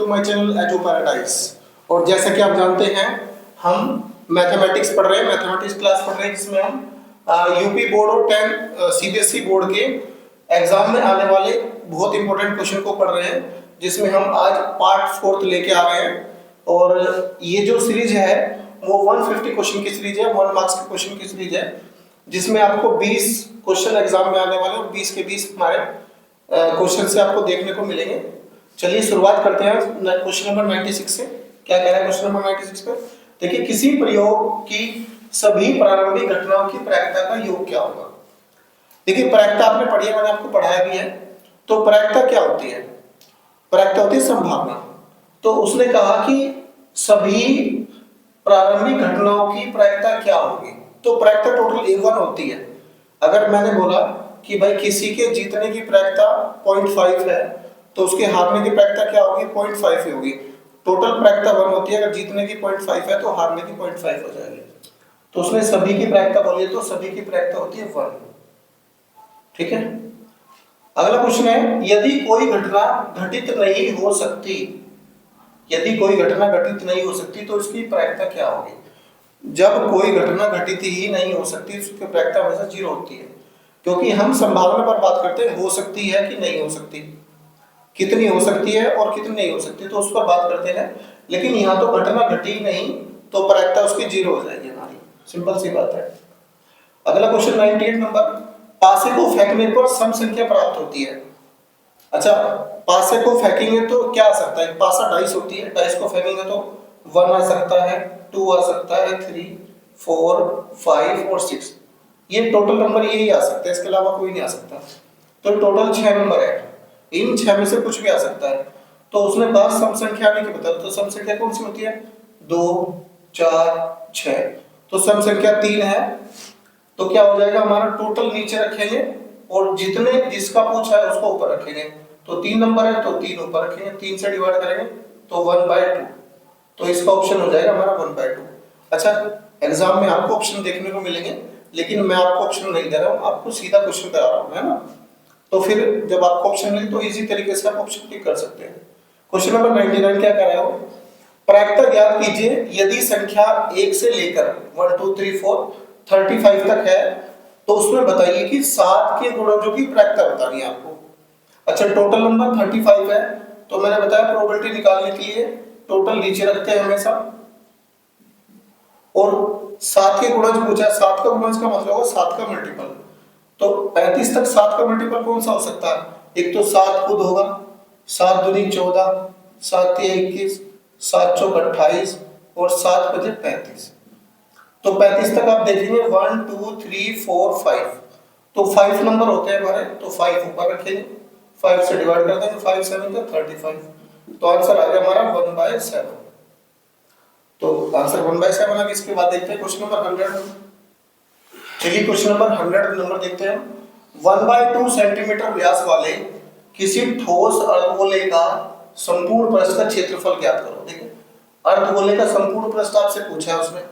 My channel edu paradise. और जैसा कि आप जानते हैं हम मैथमेटिक्स पढ़ रहे हैं, मैथमेटिक्स क्लास पढ़ रहे हैं जिसमें हम यूपी बोर्ड और 10 सीबीएसई बोर्ड के एग्जाम में आने वाले बहुत इंपॉर्टेंट क्वेश्चन को पढ़ रहे हैं, जिसमें हम आज पार्ट 4 लेके आ रहे हैं। और ये जो सीरीज है वो 150 क्वेश्चन की सीरीज है, 1 मार्क्स के क्वेश्चन की सीरीज है, जिसमें आपको 20 क्वेश्चन एग्जाम में आने वाले और 20 के 20 हमारे क्वेश्चन से आपको देखने को मिलेंगे। चलिए शुरुआत करते हैं क्वेश्चन नंबर 96 से। क्या कह रहा है क्वेश्चन नंबर 96 पे? देखिए, किसी प्रयोग की सभी प्रारंभिक घटनाओं की प्रायिकता का योग क्या होगा। देखिए, प्रायिकता आपने पढ़ी है, मैंने आपको पढ़ाया भी है। तो प्रायिकता क्या होती है? प्रायिकता होती है संभावना। तो उसने कहा कि सभी प्रारंभिक घटनाओं की प्रायिकता क्या होगी। तो प्रायिकता टोटल A1 होती है। अगर मैंने बोला कि भाई किसी के जीतने की प्रायिकता 0.5 है तो उसके हारने की प्रायिकता क्या होगी? 0.5 ही होगी। टोटल प्रायिकता 1 होती है, अगर जीतने की 0.5 है तो हारने की 0.5 हो जाएगी। तो उसने सभी की प्रायिकता बोली, तो सभी की प्रायिकता होती है 1। ठीक है। अगला क्वेश्चन है, यदि कोई घटना घटित नहीं हो सकती, यदि कोई घटना घटित नहीं हो सकती तो इसकी प्रायिकता क्या होगी? जब कोई घटना घटित ही नहीं हो सकती उसकी प्रायिकता हमेशा 0 होती है, क्योंकि हम संभावना पर बात करते हैं, हो सकती है कि नहीं हो सकती, कितनी हो सकती है और कितनी नहीं हो सकती, तो उस पर बात करते हैं। लेकिन यहाँ तो घटना घटी नहीं तो प्रायिकता उसकी 0 हो जाएगी हमारी, सिंपल सी बात है। अगला क्वेश्चन 98 नंबर, पासे को फेंकने पर सम संख्या प्राप्त होती है। अच्छा, पासे को फेंकेंगे तो क्या आ सकता है? पासा डाइस होती है, डाइस को फेंकेंगे तो 1 आ सकता है, 2 आ सकता है, 3, 4, 5 और 6। ये टोटल नंबर यही आ सकते हैं, इसके अलावा कोई नहीं आ सकता। तो टोटल 6 नंबर है, इन 6 में से कुछ भी आ सकता है। तो उसने कहा सम संख्या आने की बता। तो सम संख्या कौन सी होती है? 2, 4, 6। तो सम संख्या 3 है, तो क्या हो जाएगा हमारा? टोटल नीचे रखेंगे और जितने जिसका पूछा है उसको ऊपर रखेंगे। तो 3 नंबर है तो 3 ऊपर रखेंगे, 3 से डिवाइड करेंगे तो 1/2। तो इसका ऑप्शन हो जाएगा हमारा 1/2। अच्छा, एग्जाम में आपको ऑप्शन देखने को मिलेंगे, लेकिन मैं आपको ऑप्शन नहीं दे रहा हूँ, आपको सीधा क्वेश्चन करा रहा हूँ, है ना। तो फिर जब आपको ऑप्शन मिले तो इजी तरीके से आप ऑप्शन क्लिक कर सकते हैं। क्वेश्चन नंबर 99 क्या कर रहा है वो? प्रायिकता ज्ञात कीजिए यदि संख्या 1 से लेकर 1 2 3 4 35 तक है तो उसमें बताइए कि 7 के गुणजों की प्रायिकता बतानी है आपको। अच्छा, टोटल नंबर 35 है, तो मैंने बताया प्रोबेबिलिटी निकालने के लिए टोटल नीचे रखते हैं हमेशा, और 7 के गुणज पूछा, 7 का गुणज का मतलब होगा 7 का मल्टीपल। तो 35 तक 7 का मल्टीपल कौन सा हो सकता है? एक तो 7 खुद होगा, 7 दूनी 14, 7 तिया 21, 7 चौक 28 और 7 पचे 35। तो 35 तक आप देखेंगे 1 2 3 4 5, तो 5 नंबर होते हैं हमारे, तो 5 ऊपर रखेंगे, 5 से डिवाइड कर देंगे, 5 7 का 35। तो आंसर आ गया हमारा 1/7। तो आंसर 1/7 आ गया। इसके बाद देखते हैं क्वेश्चन नंबर 100। चलिए क्वेश्चन नंबर 100 नंबर देखते हैं। 1/2 सेंटीमीटर व्यास वाले किसी ठोस अर्धगोले का संपूर्ण पृष्ठ का क्षेत्रफल ज्ञात करो। देखिए, अर्धगोले का संपूर्ण पृष्ठ आपसे पूछा है उसमें,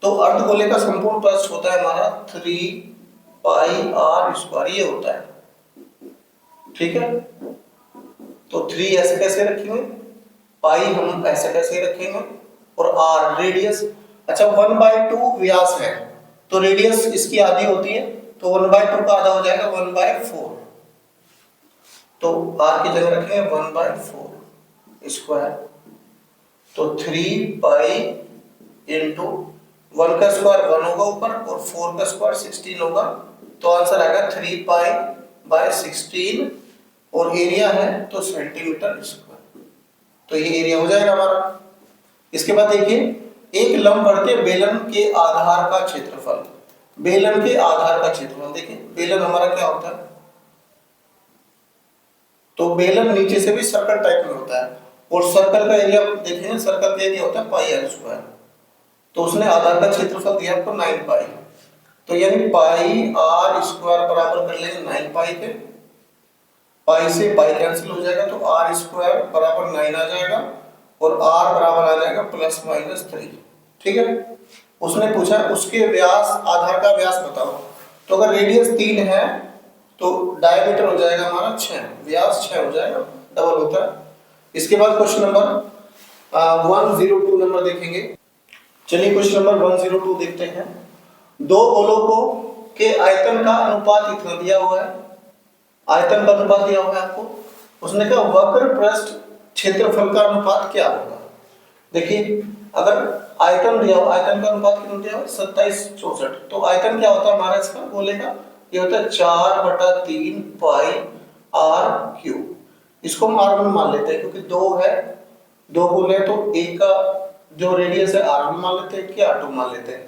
तो अर्धगोले का संपूर्ण पृष्ठ होता है हमारा 3πr², ये होता है। ठीक है, तो 3 ऐसे कैसे रखेंगे, पाई हम ऐसे कैसे रखेंगे, और r रेडियस। अच्छा, 1/2 व्यास है तो रेडियस इसकी आधी होती है, तो 1/2 का आधा हो जाएगा 1/4। तो r की जगह रखेंगे 1/4²। तो 3π इंटू 1 का स्क्वायर 1 होगा ऊपर और 4 का स्क्वायर 16 होगा, तो आंसर आएगा 3π/16 और एरिया है तो सेंटीमीटर स्क्वायर। तो ये एरिया हो जाएगा हमारा। इसके बाद देखिए, एक लंबवर्तीय बेलन के आधार का क्षेत्रफल। बेलन के आधार का क्षेत्रफल, देखिए बेलन हमारा क्या होता है, तो बेलन नीचे से भी सर्कल टाइप में होता है, और सर्कल का एरिया देखेंगे, सर्कल का एरिया होता है πr²। तो उसने आधार का क्षेत्रफल दिया आपको 9π, तो यानी πr² बराबर कर लेंगे 9π पे, पाई से पाई कैंसिल हो जाएगा, तो r² बराबर 9 आ जाएगा और r बराबर आ जाएगा ±3। ठीक है, उसने पूछा उसके व्यास, आधार का व्यास बताओ। तो अगर रेडियस 3 है तो डायमीटर हो जाएगा हमारा 6, व्यास 6 हो जाएगा, डबल होता है। इसके बाद क्वेश्चन नंबर 102 नंबर देखेंगे। चलिए क्वेश्चन नंबर 102 देखते हैं। दो गोलों के आयतन का अनुपात इतना दिया हुआ है, आयतन का अनुपात दिया हुआ है आपको। उसने कहा वक्र पृष्ठ क्षेत्रफल का अनुपात क्या होगा। देखिए अगर आयतन दिया हुआ, आयतन का अनुपात कितना दिया हुआ है 27/64, तो आयतन क्या होता है हमारा इसका गोले का, ये होता है 4/3 पाई आर क्यूब। इसको हम r1 मान लेते हैं क्योंकि दो है, दो गोले, तो एक का जो रेडियस है r1 मान लेते हैं कि r2 मान लेते हैं,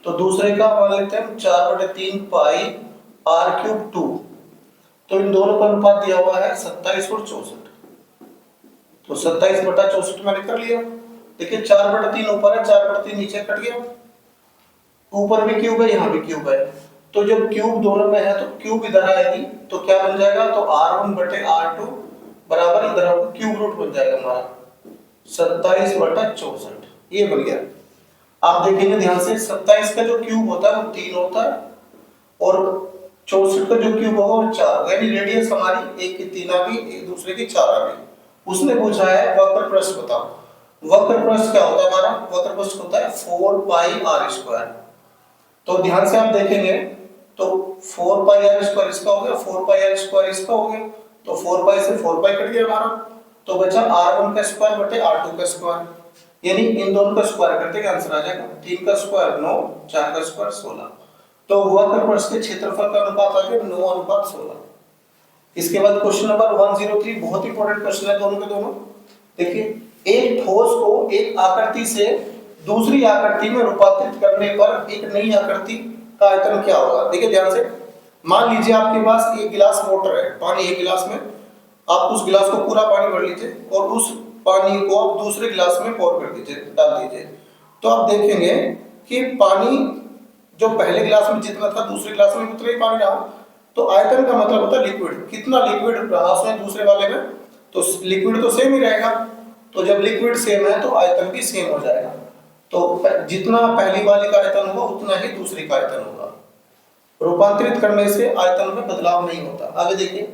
तो दूसरे का मान लेते हैं हम 4/3 पाई r क्यूब 2। तो इन दोनों का अनुपात दिया हुआ है 27 और 64, तो 27/64 मैंने कर लिया। देखिए 4/3 ऊपर है, 4/3 नीचे कट गया, ऊपर भी क्यूब है यहाँ भी क्यूब है, तो जब क्यूब दोनों में है तो क्यूब इधर आएगी तो क्या बन जाएगा, तो r1/r2 बराबर इधर क्यूब रूट बन जाएगा हमारा 27/64, ये बन गया। आप देखेंगे ध्यान से 27 का जो क्यूब होता है वो 3 होता है और 64 का जो क्यूब होगा वो 4 होगा, यानी रेडियस हमारी एक की 3 आ गई, एक दूसरे की 4 आ गई। उसने पूछा है वक्र पृष्ठ बताओ। वक्र पृष्ठ क्या होता है हमारा, वक्र पृष्ठ होता है 4 पाई आर स्क्वायर। तो ध्यान से आप देखेंगे तो 4 पाई आर स्क्वायर इसका हो गया, 4 पाई आर स्क्वायर इसका हो गया, तो 4 पाई से 4 पाई कट गया हमारा, तो बचा r1 का स्क्वायर बटे r2 का स्क्वायर, यानी इन दोनों का स्क्वायर करते हैं आंसर आ जाएगा 3 का स्क्वायर 9, 4 का स्क्वायर 16। तो वक्र पृष्ठ के क्षेत्रफल का अनुपात आ गया 9/16। इसके बाद क्वेश्चन नंबर 103 बहुत इंपॉर्टेंट क्वेश्चन है दोनों के दोनों। देखिए एक ठोस को एक आकृति से दूसरी आकृति में रूपांतरित करने पर एक नई आकृति का आयतन क्या होगा। देखिए ध्यान से, मान लीजिए आपके पास एक गिलास वाटर है, पानी एक गिलास में, आप उस गिलास को पूरा पानी भर लीजिए और उस पानी को आप दूसरे गिलास में पोर कर दीजिए, डाल दीजिए, तो आप देखेंगे कि पानी जो पहले गिलास में जितना था दूसरे गिलास में उतना ही पानी रहा। तो आयतन का मतलब होता है लिक्विड, कितना लिक्विड रहा उसमें दूसरे वाले में, तो लिक्विड तो सेम ही रहेगा, तो जब लिक्विड सेम है तो आयतन भी सेम हो जाएगा। तो जितना पहली वाली का आयतन होगा उतना ही दूसरी का आयतन होगा। रूपांतरित करने से आयतन में बदलाव नहीं होता। आगे देखिए,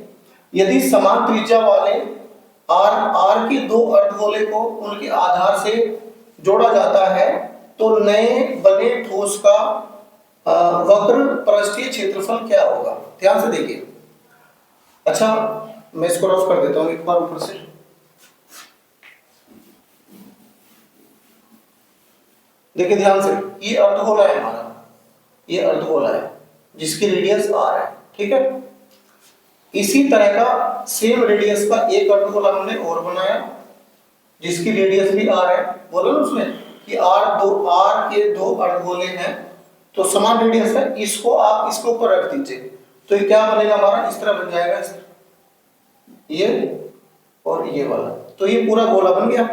यदि समान त्रिज्या वाले आर के दो अर्धगोले को उनके आधार से जोड़ा जाता है तो नए बने ठोस का वक्र पृष्ठीय क्षेत्रफल क्या होगा। ध्यान से देखिए, अच्छा मैं इसको रफ कर देता हूं एक बार ऊपर से। देखिए ध्यान से, ये अर्धगोला है हमारा, ये अर्धगोला है जिसकी रेडियस r है, ठीक है। इसी तरह का सेम रेडियस का एक अर्धगोला हमने और बनाया जिसकी रेडियस भी r है। बोला ना उसमें कि r के दो अर्धगोले हैं तो समान रेडियस है, इसको आप इसके ऊपर रख दीजिए तो ये क्या बनेगा हमारा, इस तरह बन जाएगा, इस तरह ये और ये वाला, तो ये पूरा गोला बन गया।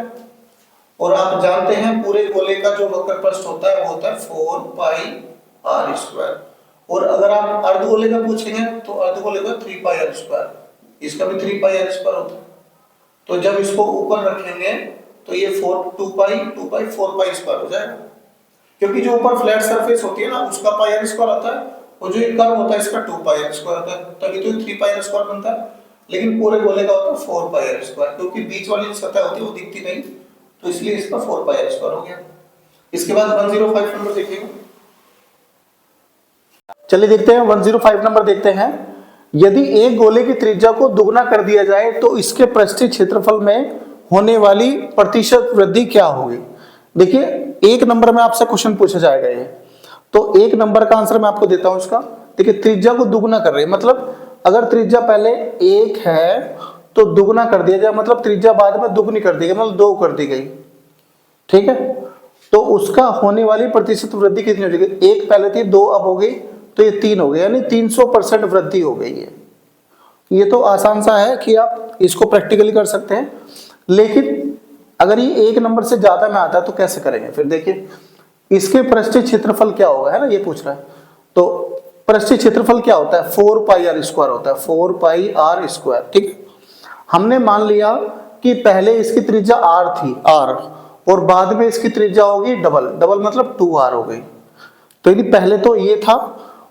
और आप जानते हैं पूरे गोले का जो वक्र पृष्ठ होता है वो होता है 4 पाई आर स्क्वायर। और अगर आप अर्धगोले का पूछेंगे तो अर्धगोले का 3 पाई आर स्क्वायर, इसका भी 3 पाई आर स्क्वायर होता है। तो जब इसको ऊपर रखेंगे तो ये 2 पाई 4 पाई स्क्वायर हो जाएगा, क्योंकि जो ऊपर फ्लैट सरफेस होती है ना उसका पाई आर स्क्वायर आता है और जो ये कर्व होता है इसका 2 पाई आर स्क्वायर होता है, तभी तो 3 पाई आर स्क्वायर बनता है। लेकिन पूरे गोले का होता है 4 पाई आर स्क्वायर, क्योंकि बीच वाली सतह होती है वो दिखती नहीं, तो इसलिए इसका 4 पाई आर स्क्वायर हो गया। इसके बाद 105 नंबर देखेंगे। चलिए देखते हैं 105 नंबर देखते हैं। यदि एक गोले की त्रिज्या को दुगना कर दिया जाए तो इसके पृष्ठीय क्षेत्रफल में होने वाली प्रतिशत वृद्धि क्या होगी। देखिए एक नंबर में आपसे क्वेश्चन पूछा जाएगा ये, तो एक नंबर का आंसर मैं आपको देता हूं इसका। देखिए त्रिज्या को दुगना कर रहे हैं, मतलब अगर त्रिज्या पहले 1 है तो दुगना कर दिया जाए, मतलब त्रिज्या बाद में दुगनी कर दी गई, मतलब 2 कर दी गई, ठीक है। तो उसका होने वाली प्रतिशत वृद्धि कितनी हो जाएगी, 1 पहले थी 2 अब हो गई तो ये 3 हो गई, यानी 300% वृद्धि हो गई है। ये तो आसान सा है कि आप इसको प्रैक्टिकली कर सकते हैं, लेकिन अगर ये एक नंबर से ज्यादा में आता है तो कैसे करेंगे। फिर देखिए इसके पृष्ठीय क्षेत्रफल क्या होगा, है ना, ये पूछ रहा है। तो पृष्ठीय क्षेत्रफल क्या होता है, 4 पाई आर स्क्वायर होता है, 4 पाई आर स्क्वायर, ठीक है। हमने मान लिया कि पहले इसकी त्रिज्या r थी, r, और बाद में इसकी त्रिज्या होगी डबल मतलब 2r हो गई। तो यदि पहले तो ये था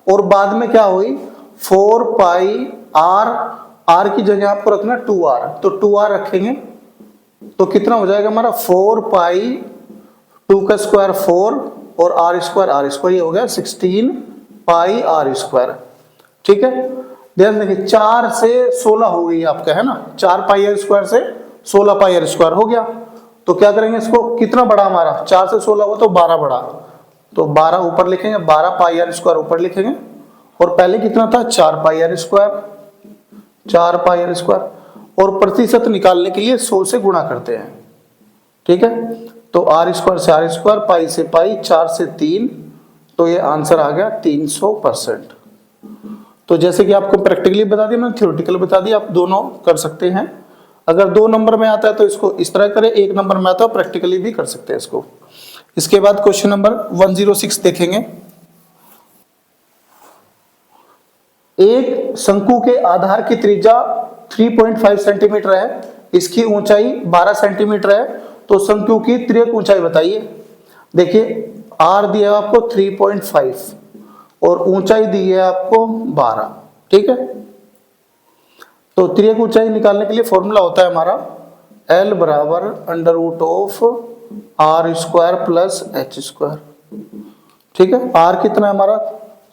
और बाद में क्या हुई 4 पाई r की जगह आपको रखना 2r, तो 2r रखेंगे तो कितना हो जाएगा हमारा 4 पाई 2 का स्क्वायर 4 और आर स्क्वायर ये हो गया 16 पाई आर स्क्वायर। ठीक है, ध्यान देखिए 4 से 16 हो गई आपका, है ना, 4 पाई आर स्क्वायर से 16 पाई आर स्क्वायर हो गया। तो क्या करेंगे इसको, कितना बड़ा हमारा 4 से 16 हुआ तो 12 बड़ा, तो 12 ऊपर लिखेंगे, 12 पाई आर स्क्वायर ऊपर लिखेंगे, और पहले कितना था 4 pi R square, 4 pi R square, और प्रतिशत निकालने के लिए 100 से गुणा करते हैं। ठीक है, तो आर स्क्वायर से आर स्क्वायर, पाई से पाई, 4 से 3, तो ये आंसर आ गया 300%। तो जैसे कि आपको प्रैक्टिकली बता दिया, मैंने थ्योरेटिकल बता दिया, आप दोनों कर सकते हैं। अगर 2 नंबर में आता है तो इसको इस तरह करें, 1 नंबर में आता है प्रैक्टिकली भी कर सकते हैं इसको। इसके बाद क्वेश्चन नंबर 106 देखेंगे। एक शंकु के आधार की त्रिज्या 3.5 सेंटीमीटर है, इसकी ऊंचाई 12 सेंटीमीटर है, तो शंकु की तिर्यक ऊंचाई बताइए। देखिए आर दिया आपको 3.5 और ऊंचाई दी है आपको 12। ठीक है, तो तिर्यक ऊंचाई निकालने के लिए फॉर्मूला होता है हमारा L बराबर under root of r square plus h square. ठीक है, आर कितना है हमारा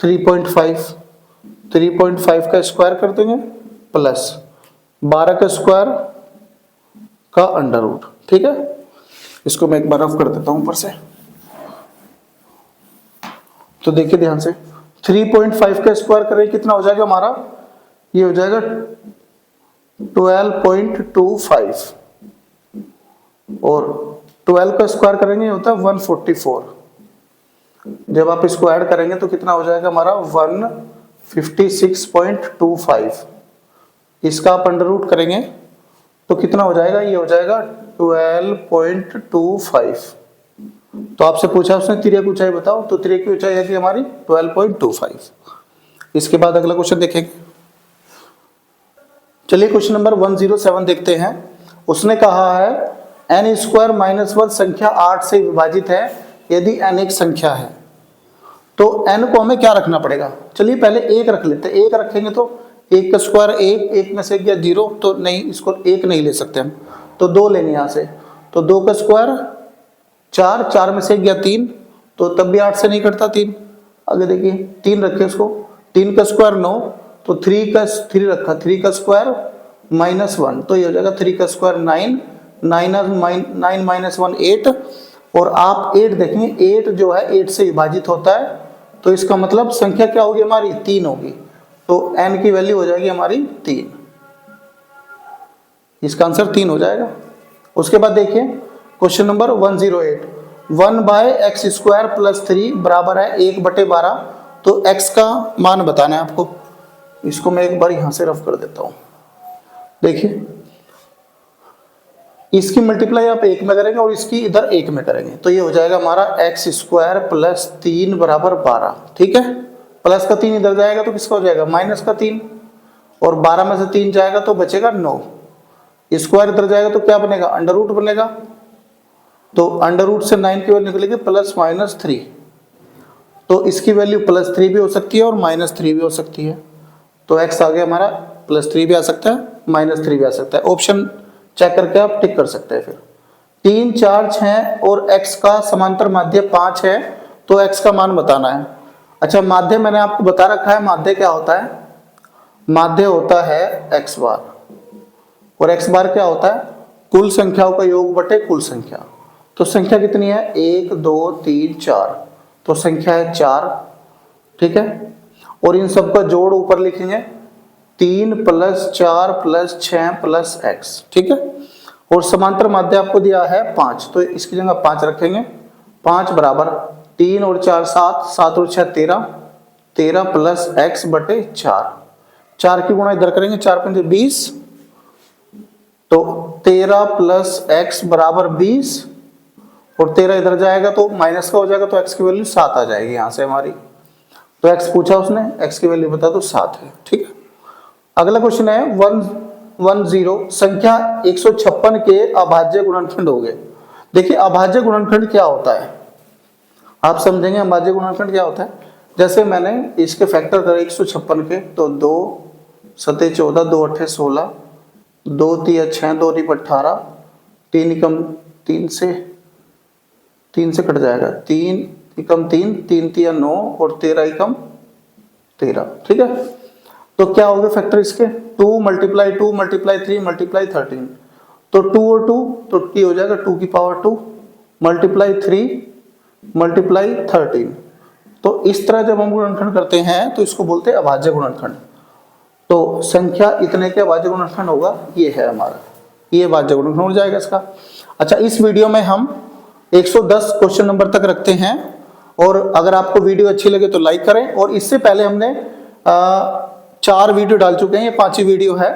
3.5, 3.5 का स्क्वायर कर देंगे प्लस 12 का स्क्वायर का अंडर रूट। ठीक है, इसको मैं एक बार रफ कर देता हूं ऊपर से। तो देखिए ध्यान से, 3.5 का स्क्वायर करें कितना हो जाएगा हमारा, ये हो जाएगा 12.25, और 12 का स्क्वायर करेंगे होता है 144। जब आप इसको ऐड करेंगे तो कितना हो जाएगा हमारा 156.25। इसका आप अंडर रूट करेंगे तो कितना हो जाएगा, ये हो जाएगा 12.25। तो आपसे पूछा उसने तिर्यक ऊंचाई बताओ, तो तिर्यक की ऊंचाई है कि हमारी 12.25। इसके बाद अगला क्वेश्चन देखेंगे। चलिए क्वेश्चन नंबर 107 देखते हैं। उसने कहा है n स्क्वायर माइनस 1 संख्या 8 से विभाजित है यदि n एक संख्या है, तो n को हमें क्या रखना पड़ेगा। चलिए पहले 1 रख लेते हैं, 1 रखेंगे तो 1 का स्क्वायर 1 में से गया 0, तो नहीं, इसको 1 नहीं ले सकते हम, तो 2 लेंगे यहाँ से, तो 2 का स्क्वायर 4 में से गया 3, तो तब भी 8 से नहीं कटता 3। आगे देखिए 3 रखे इसको, 3 का स्क्वायर 9, तो 3 रखा, 3 का स्क्वायर -1, तो ये हो जाएगा 3 का स्क्वायर 9, 9 माइनस 1 8, और आप 8 देखेंगे, 8 जो है 8 से विभाजित होता है, तो इसका मतलब संख्या क्या होगी हमारी 3 होगी, तो n की वैल्यू हो जाएगी हमारी 3। इसका आंसर 3 हो जाएगा। उसके बाद देखिए question number 108, 1/x square plus 3 बराबर है 1/12, तो x का मान बताना है आपको। इसको मैं एक बार यहां से रफ कर देता हूं। देखिए इसकी मल्टीप्लाई आप 1 में करेंगे और इसकी इधर 1 में करेंगे, तो ये हो जाएगा हमारा x स्क्वायर प्लस 3 बराबर 12। ठीक है, प्लस का 3 इधर जाएगा तो किसका हो जाएगा माइनस का 3, और 12 में से 3 जाएगा तो बचेगा 9, स्क्वायर इधर जाएगा तो क्या बनेगा अंडर रूट बनेगा, तो अंडर रूट से 9 की वैल्यू निकलेगी +-3, तो इसकी वैल्यू +3 भी हो सकती है और -3 भी हो सकती है, तो x आ गया हमारा +3 भी आ सकता है, -3 भी आ सकता है। ऑप्शन चेक करके आप टिक कर सकते हैं। फिर 3 4 6 और x का समांतर माध्य 5 है, तो x का मान बताना है। अच्छा, माध्य मैंने आपको बता रखा है, माध्य क्या होता है, माध्य होता है x बार, और x बार क्या होता है कुल संख्याओं का योग बटे कुल संख्या। तो संख्या कितनी है 1 2 3 4, तो संख्या है 4। ठीक है, और इन सबका जोड़ ऊपर लिखेंगे 3 + 4 + 6 + x। ठीक है, और समांतर माध्य आपको दिया है 5, तो इसकी जगह 5 रखेंगे। 5 बराबर 3 और 4 7, 7 और 6 13, 13 + x बटे 4, 4 की गुणा इधर करेंगे, 4 × 5 20, तो 13 + x बराबर 20, और 13 इधर जाएगा तो माइनस का हो जाएगा, तो x की वैल्यू 7 आ जाएगी यहाँ से हमारी। तो x पूछा उसने, x की वैल्यू बता दो 7 है। ठीक है, अगला क्वेश्चन है 110, संख्या 156 के अभाज्य गुणनखंड हो गए। देखिए अभाज्य गुणनखंड क्या होता है, आप समझेंगे अभाज्य गुणनखंड क्या होता है। जैसे मैंने इसके फैक्टर करे 156 के, तो 2 7 14, 2 8 16, 2 3 6, 2 3 18, 3 एकम 3 से कट जाएगा, 3 एकम 3, 3 तिया 9 और 13 एकम 13, ठीक है। तो क्या हो गए फैक्टर इसके, 2 मल्टीप्लाई 2 मल्टीप्लाई 3 मल्टीप्लाई 13, तो 2 और 2 तो ये हो जाएगा 2 की पावर 2 मल्टीप्लाई 3 मल्टीप्लाई 13। तो इस तरह जब हम गुणनखंड करते हैं तो इसको बोलते हैं अभाज्य गुणनखंड। तो संख्या इतने के अभाज्य गुणनखंड होगा, ये है हमारा, ये अभाज्य गुणनखंड हो जाएगा इसका। अच्छा, इस वीडियो में हम 110 क्वेश्चन नंबर तक रखते हैं, और अगर आपको वीडियो अच्छी लगे तो लाइक करें। और इससे पहले हमने 4 वीडियो डाल चुके हैं, ये 5वीं वीडियो है।